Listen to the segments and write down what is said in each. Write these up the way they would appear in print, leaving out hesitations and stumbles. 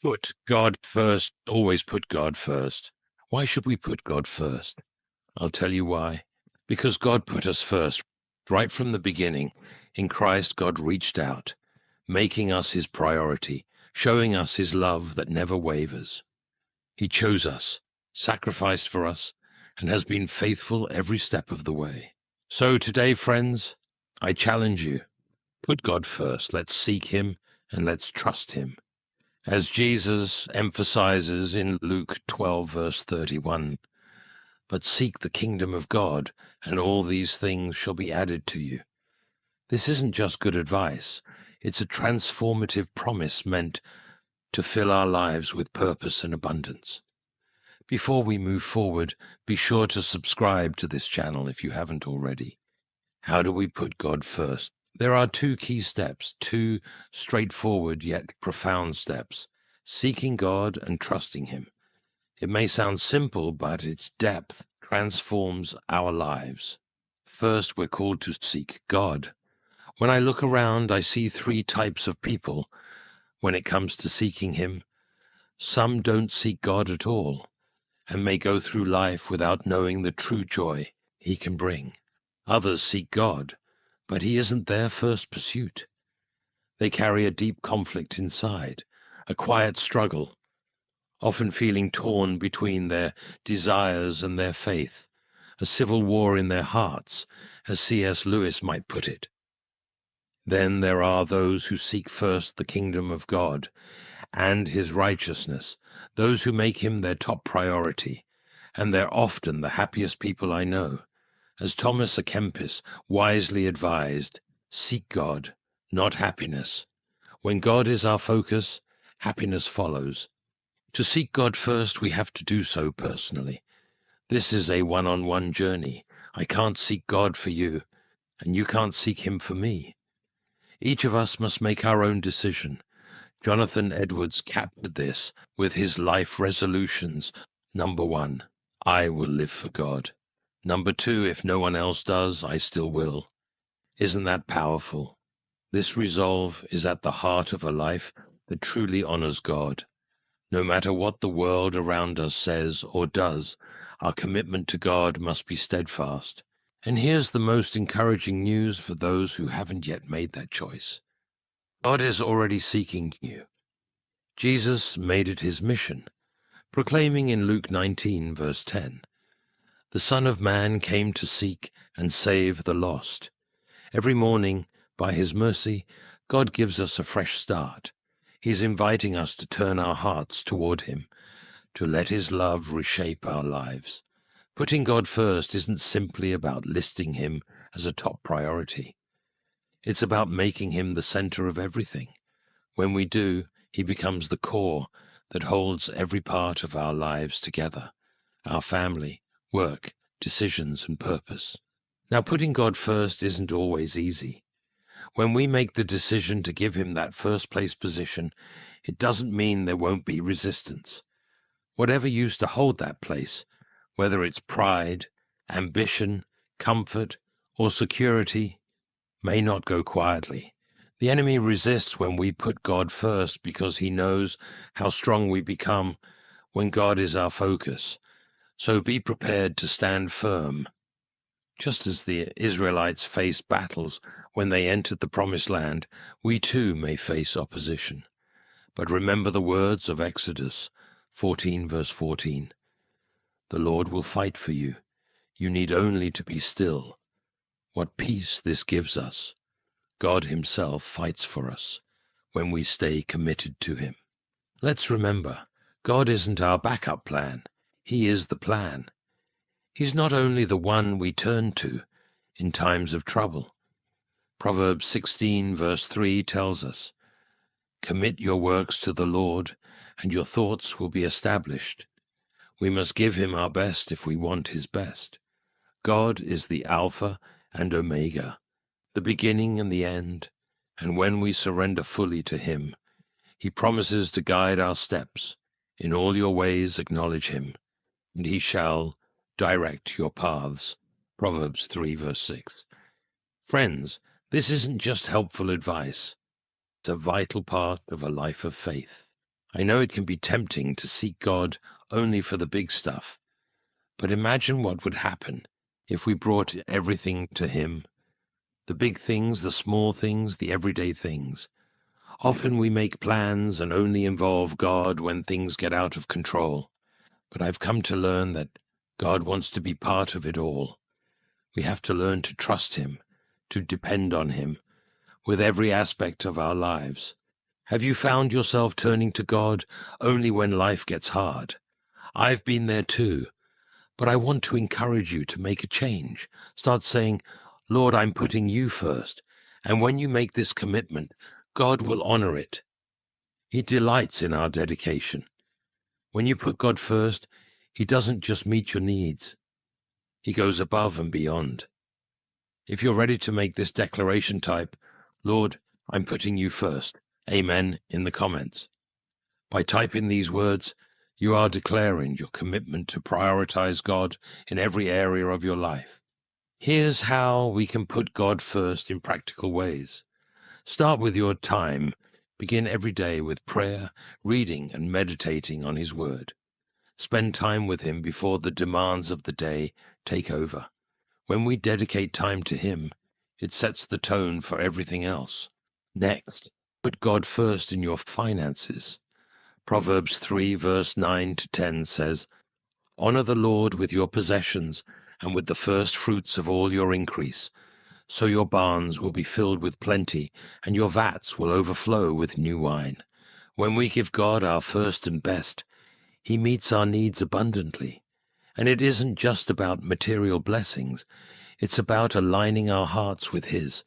Put God first. Always put God first. Why should we put God first? I'll tell you why. Because God put us first. Right from the beginning, in Christ, God reached out, making us his priority, showing us his love that never wavers. He chose us, sacrificed for us, and has been faithful every step of the way. So today, friends, I challenge you, put God first. Let's seek him and let's trust him. As Jesus emphasizes in Luke 12, verse 31, but seek the kingdom of God, and all these things shall be added to you. This isn't just good advice. It's a transformative promise meant to fill our lives with purpose and abundance. Before we move forward, be sure to subscribe to this channel if you haven't already. How do we put God first? There are two key steps, two straightforward yet profound steps: seeking God and trusting him. It may sound simple, but its depth transforms our lives. First, we're called to seek God. When I look around, I see three types of people when it comes to seeking him. Some don't seek God at all and may go through life without knowing the true joy he can bring. Others seek God, but he isn't their first pursuit. They carry a deep conflict inside, a quiet struggle, often feeling torn between their desires and their faith, a civil war in their hearts, as C.S. Lewis might put it. Then there are those who seek first the kingdom of God and his righteousness, those who make him their top priority, and they're often the happiest people I know. As Thomas à Kempis wisely advised, seek God, not happiness. When God is our focus, happiness follows. To seek God first, we have to do so personally. This is a one-on-one journey. I can't seek God for you, and you can't seek him for me. Each of us must make our own decision. Jonathan Edwards captured this with his life resolutions. Number 1, I will live for God. Number 2, if no one else does, I still will. Isn't that powerful? This resolve is at the heart of a life that truly honors God. No matter what the world around us says or does, our commitment to God must be steadfast. And here's the most encouraging news for those who haven't yet made that choice. God is already seeking you. Jesus made it his mission, proclaiming in Luke 19, verse 10, "The Son of Man came to seek and save the lost." Every morning, by his mercy, God gives us a fresh start. He's inviting us to turn our hearts toward him, to let his love reshape our lives. Putting God first isn't simply about listing him as a top priority. It's about making him the center of everything. When we do, he becomes the core that holds every part of our lives together, our family, work, decisions, and purpose. Now, putting God first isn't always easy. When we make the decision to give him that first-place position, it doesn't mean there won't be resistance. Whatever used to hold that place, whether it's pride, ambition, comfort, or security, may not go quietly. The enemy resists when we put God first because he knows how strong we become when God is our focus. So be prepared to stand firm. Just as the Israelites faced battles when they entered the Promised Land, we too may face opposition. But remember the words of Exodus 14, verse 14. The Lord will fight for you. You need only to be still. What peace this gives us. God himself fights for us when we stay committed to him. Let's remember, God isn't our backup plan. He is the plan. He's not only the one we turn to in times of trouble. Proverbs 16, verse 3 tells us, "Commit your works to the Lord, and your thoughts will be established." We must give him our best if we want his best. God is the Alpha and Omega, the beginning and the end, and when we surrender fully to him, he promises to guide our steps. In all your ways acknowledge him, and he shall direct your paths. Proverbs 3, verse 6. Friends, this isn't just helpful advice. It's a vital part of a life of faith. I know it can be tempting to seek God only for the big stuff, but imagine what would happen if we brought everything to Him. The big things, the small things, the everyday things. Often we make plans and only involve God when things get out of control. But I've come to learn that God wants to be part of it all. We have to learn to trust Him, to depend on Him, with every aspect of our lives. Have you found yourself turning to God only when life gets hard? I've been there too, but I want to encourage you to make a change. Start saying, Lord, I'm putting you first. And when you make this commitment, God will honor it. He delights in our dedication. When you put God first, He doesn't just meet your needs. He goes above and beyond. If you're ready to make this declaration, type, Lord, I'm putting you first. Amen in the comments. By typing these words, you are declaring your commitment to prioritize God in every area of your life. Here's how we can put God first in practical ways. Start with your time. Begin every day with prayer, reading, and meditating on His Word. Spend time with Him before the demands of the day take over. When we dedicate time to Him, it sets the tone for everything else. Next, put God first in your finances. Proverbs 3 verse 9 to 10 says, Honor the Lord with your possessions and with the first fruits of all your increase. So your barns will be filled with plenty, and your vats will overflow with new wine. When we give God our first and best, He meets our needs abundantly. And it isn't just about material blessings. It's about aligning our hearts with His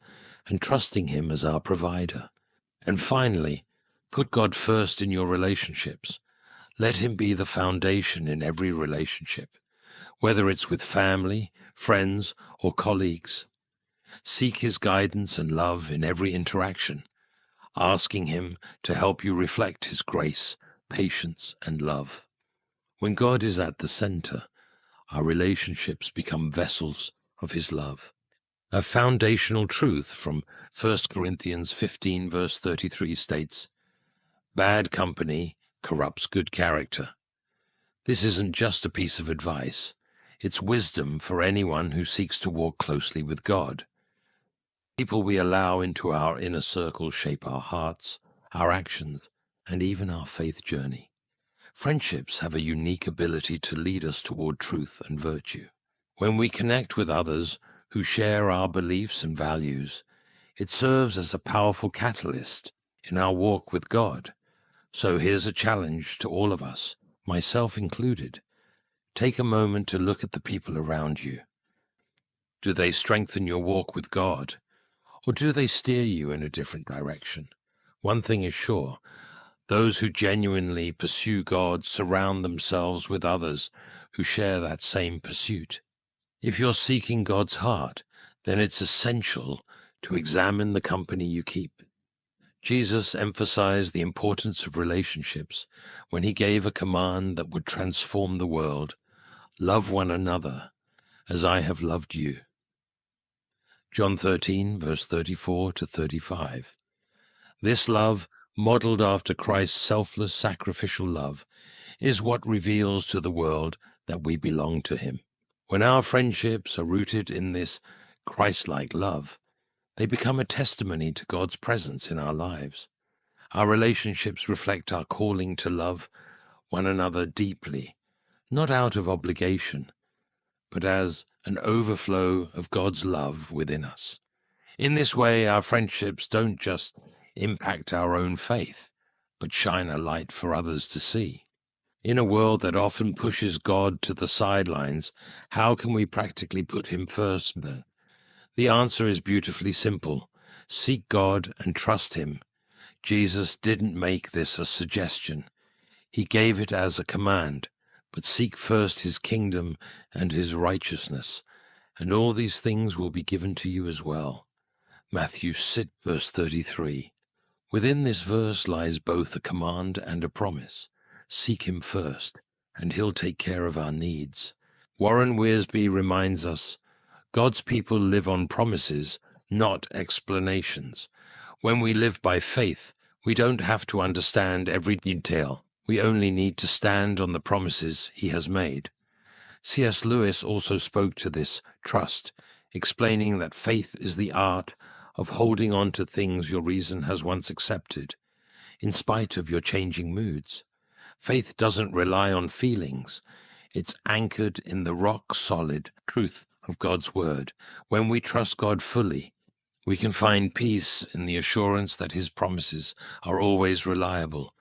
and trusting Him as our provider. And finally, put God first in your relationships. Let Him be the foundation in every relationship, whether it's with family, friends, or colleagues. Seek His guidance and love in every interaction, asking Him to help you reflect His grace, patience, and love. When God is at the center, our relationships become vessels of His love. A foundational truth from 1 Corinthians 15 verse 33 states, Bad company corrupts good character. This isn't just a piece of advice. It's wisdom for anyone who seeks to walk closely with God. People we allow into our inner circle shape our hearts, our actions, and even our faith journey. Friendships have a unique ability to lead us toward truth and virtue. When we connect with others who share our beliefs and values, it serves as a powerful catalyst in our walk with God. So here's a challenge to all of us, myself included. Take a moment to look at the people around you. Do they strengthen your walk with God, or do they steer you in a different direction? One thing is sure, those who genuinely pursue God surround themselves with others who share that same pursuit. If you're seeking God's heart, then it's essential to examine the company you keep. Jesus emphasized the importance of relationships when He gave a command that would transform the world. Love one another as I have loved you. John 13, verse 34 to 35. This love, modeled after Christ's selfless sacrificial love, is what reveals to the world that we belong to Him. When our friendships are rooted in this Christ-like love, they become a testimony to God's presence in our lives. Our relationships reflect our calling to love one another deeply, not out of obligation, but as an overflow of God's love within us. In this way, our friendships don't just impact our own faith, but shine a light for others to see. In a world that often pushes God to the sidelines, how can we practically put Him first? The answer is beautifully simple. Seek God and trust Him. Jesus didn't make this a suggestion. He gave it as a command. But seek first His kingdom and His righteousness, and all these things will be given to you as well. Matthew 6, verse 33. Within this verse lies both a command and a promise. Seek Him first, and He'll take care of our needs. Warren Wiersbe reminds us, God's people live on promises, not explanations. When we live by faith, We don't have to understand every detail. We only need to stand on the promises he has made. C.S. Lewis also spoke to this trust, explaining that faith is the art of holding on to things your reason has once accepted, in spite of your changing moods. Faith doesn't rely on feelings. It's anchored in the rock-solid truth of God's word. When we trust God fully, we can find peace in the assurance that his promises are always reliable,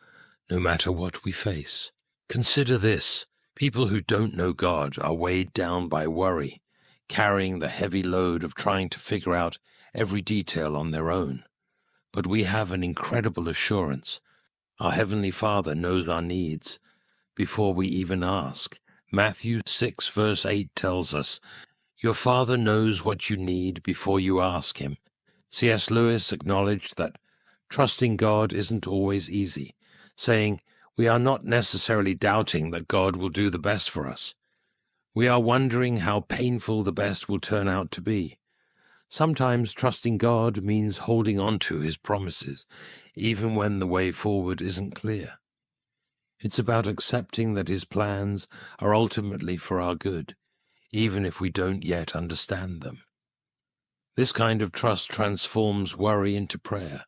no matter what we face. Consider this. People who don't know God are weighed down by worry, carrying the heavy load of trying to figure out every detail on their own. But we have an incredible assurance. Our Heavenly Father knows our needs before we even ask. Matthew 6 verse 8 tells us, "Your Father knows what you need before you ask him." C.S. Lewis acknowledged that trusting God isn't always easy, saying, "We are not necessarily doubting that God will do the best for us. We are wondering how painful the best will turn out to be." Sometimes trusting God means holding on to his promises, even when the way forward isn't clear. It's about accepting that his plans are ultimately for our good, even if we don't yet understand them. This kind of trust transforms worry into prayer,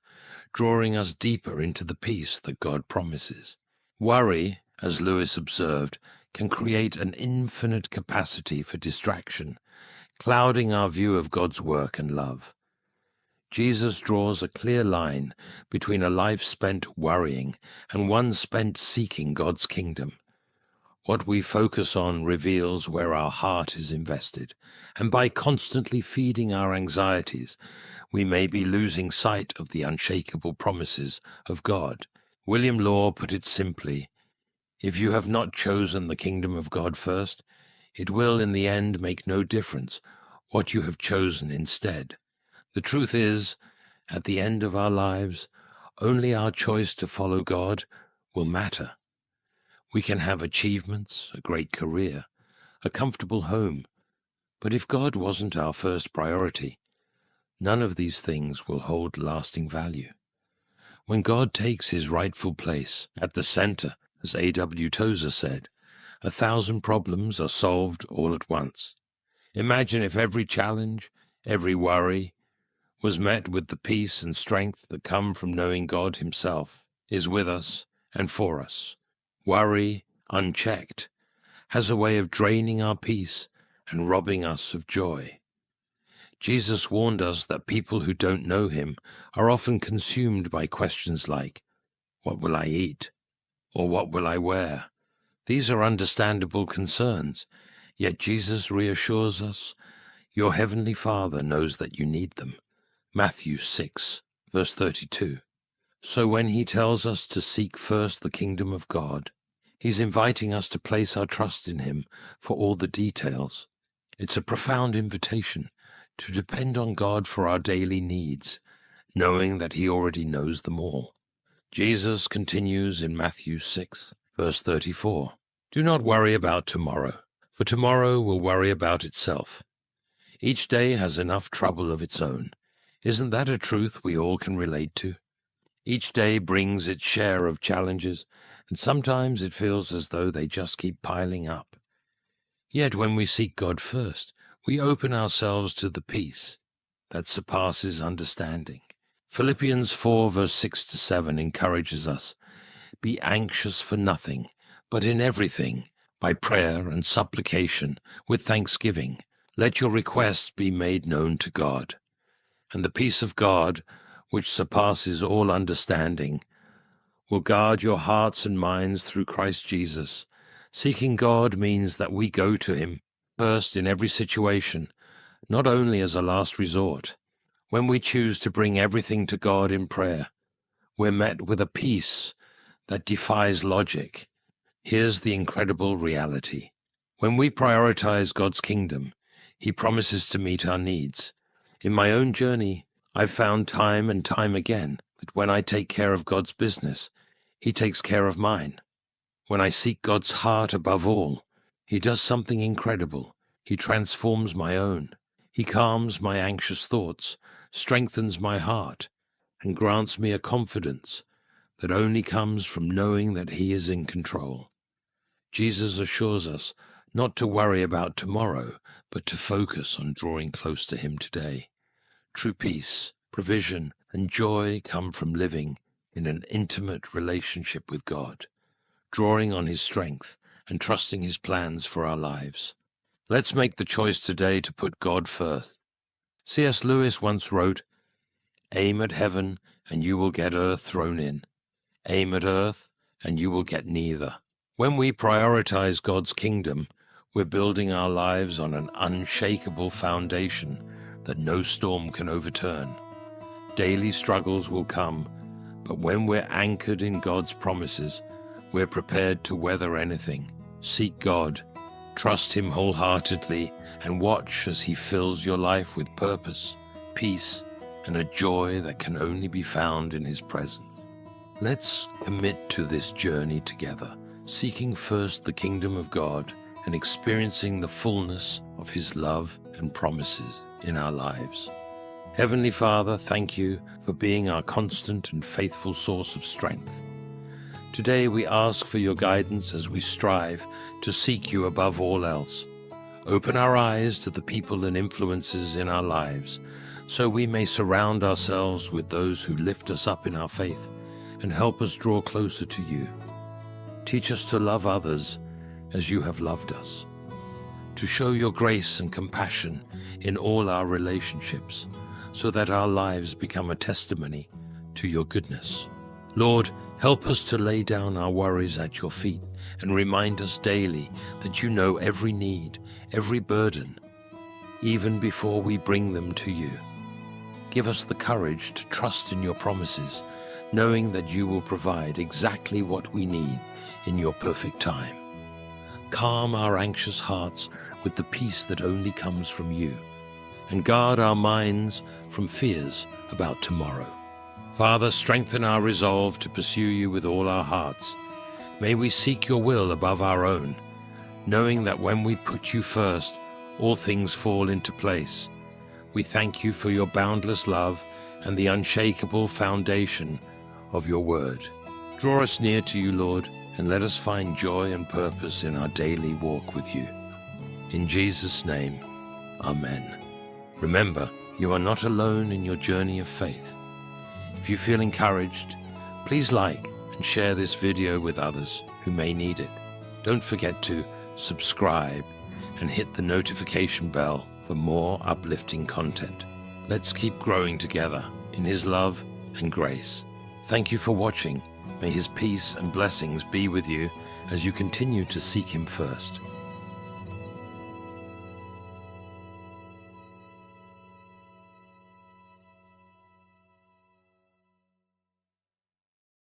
drawing us deeper into the peace that God promises. Worry, as Lewis observed, can create an infinite capacity for distraction, clouding our view of God's work and love. Jesus draws a clear line between a life spent worrying and one spent seeking God's kingdom. What we focus on reveals where our heart is invested, and by constantly feeding our anxieties, we may be losing sight of the unshakable promises of God. William Law put it simply, "If you have not chosen the kingdom of God first, it will in the end make no difference what you have chosen instead." The truth is, at the end of our lives, only our choice to follow God will matter. We can have achievements, a great career, a comfortable home, but if God wasn't our first priority, none of these things will hold lasting value. When God takes his rightful place at the center, as A.W. Tozer said, 1,000 problems are solved all at once. Imagine if every challenge, every worry, was met with the peace and strength that come from knowing God himself is with us and for us. Worry, unchecked, has a way of draining our peace and robbing us of joy. Jesus warned us that people who don't know him are often consumed by questions like, "What will I eat?" or "What will I wear?" These are understandable concerns, yet Jesus reassures us, "Your heavenly Father knows that you need them." Matthew 6, verse 32. So when he tells us to seek first the kingdom of God, he's inviting us to place our trust in him for all the details. It's a profound invitation to depend on God for our daily needs, knowing that he already knows them all. Jesus continues in Matthew 6, verse 34. "Do not worry about tomorrow, for tomorrow will worry about itself. Each day has enough trouble of its own." Isn't that a truth we all can relate to? Each day brings its share of challenges, and sometimes it feels as though they just keep piling up. Yet when we seek God first, we open ourselves to the peace that surpasses understanding. Philippians 4 verse 6-7 encourages us, "Be anxious for nothing, but in everything, by prayer and supplication, with thanksgiving, let your requests be made known to God. And the peace of God, which surpasses all understanding, will guard your hearts and minds through Christ Jesus." Seeking God means that we go to him first in every situation, not only as a last resort. When we choose to bring everything to God in prayer, we're met with a peace that defies logic. Here's the incredible reality. When we prioritize God's kingdom, he promises to meet our needs. In my own journey, I've found time and time again that when I take care of God's business, he takes care of mine. When I seek God's heart above all, he does something incredible. He transforms my own. He calms my anxious thoughts, strengthens my heart, and grants me a confidence that only comes from knowing that He is in control. Jesus assures us not to worry about tomorrow, but to focus on drawing close to Him today. True peace, provision, and joy come from living in an intimate relationship with God, drawing on His strength and trusting His plans for our lives. Let's make the choice today to put God first. C.S. Lewis once wrote, "Aim at heaven and you will get earth thrown in. Aim at earth and you will get neither." When we prioritize God's kingdom, we're building our lives on an unshakable foundation that no storm can overturn. Daily struggles will come, but when we're anchored in God's promises, we're prepared to weather anything. Seek God, trust Him wholeheartedly, and watch as He fills your life with purpose, peace, and a joy that can only be found in His presence. Let's commit to this journey together, seeking first the kingdom of God and experiencing the fullness of His love and promises in our lives. Heavenly Father, thank You for being our constant and faithful source of strength. Today we ask for Your guidance as we strive to seek You above all else. Open our eyes to the people and influences in our lives, so we may surround ourselves with those who lift us up in our faith and help us draw closer to You. Teach us to love others as You have loved us, to show Your grace and compassion in all our relationships, so that our lives become a testimony to Your goodness. Lord, help us to lay down our worries at Your feet and remind us daily that You know every need, every burden, even before we bring them to You. Give us the courage to trust in Your promises, knowing that You will provide exactly what we need in Your perfect time. Calm our anxious hearts with the peace that only comes from You, and guard our minds from fears about tomorrow. Father, strengthen our resolve to pursue You with all our hearts. May we seek Your will above our own, knowing that when we put You first, all things fall into place. We thank You for Your boundless love and the unshakable foundation of Your word. Draw us near to You, Lord, and let us find joy and purpose in our daily walk with You. In Jesus' name, Amen. Remember, you are not alone in your journey of faith. If you feel encouraged, please like and share this video with others who may need it. Don't forget to subscribe and hit the notification bell for more uplifting content. Let's keep growing together in His love and grace. Thank you for watching. May His peace and blessings be with you as you continue to seek Him first.